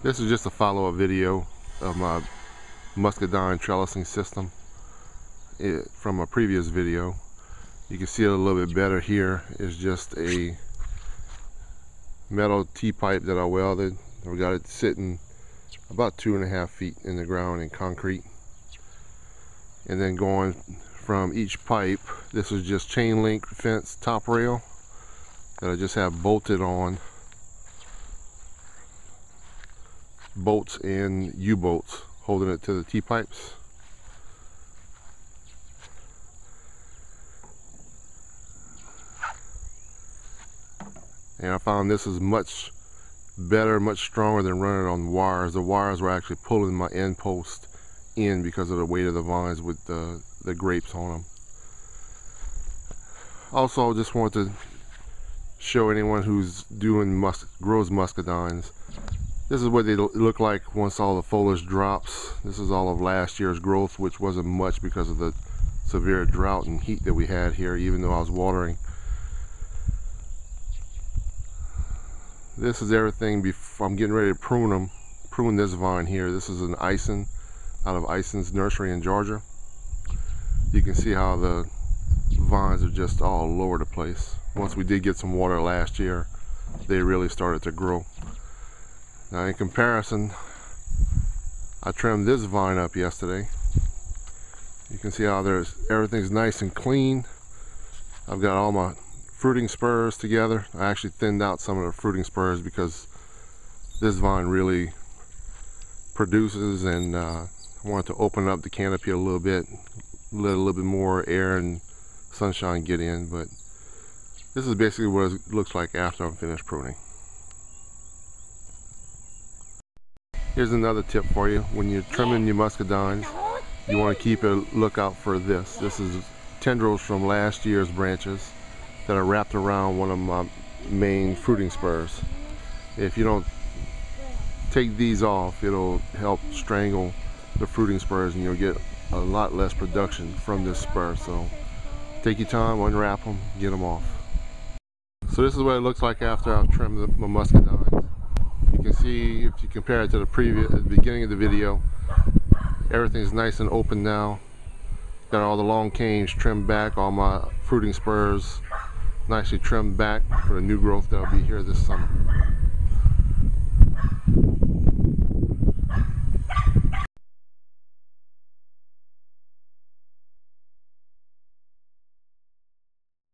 This is just a follow-up video of my Muscadine trellising system from a previous video. You can see it a little bit better here. It's just a metal T-pipe that I welded. We got it sitting about 2.5 feet in the ground in concrete. And then going from each pipe, this is just chain link fence top rail that I just have bolted on. Bolts and U-bolts holding it to the T-pipes. And I found this is much better, much stronger than running on wires. The wires were actually pulling my end post in because of the weight of the vines with the grapes on them. Also, I just want to show anyone who's grows muscadines. This is what they look like once all the foliage drops. This is all of last year's growth, which wasn't much because of the severe drought and heat that we had here, even though I was watering. This is everything before I'm getting ready to prune this vine here. This is an Ison out of Ison's nursery in Georgia. You can see how the vines are just all over the place. Once we did get some water last year, they really started to grow. Now in comparison, I trimmed this vine up yesterday. You can see how everything's nice and clean. I've got all my fruiting spurs together. I actually thinned out some of the fruiting spurs because this vine really produces, and I wanted to open up the canopy a little bit, let a little bit more air and sunshine get in. But this is basically what it looks like after I'm finished pruning. Here's another tip for you. When you're trimming your muscadines, you want to keep a lookout for this. This is tendrils from last year's branches that are wrapped around one of my main fruiting spurs. If you don't take these off, it'll help strangle the fruiting spurs and you'll get a lot less production from this spur. So take your time, unwrap them, get them off. So this is what it looks like after I've trimmed my muscadines. You can see, if you compare it to the beginning of the video, everything's nice and open now. Got all the long canes trimmed back, all my fruiting spurs nicely trimmed back for the new growth that'll be here this summer.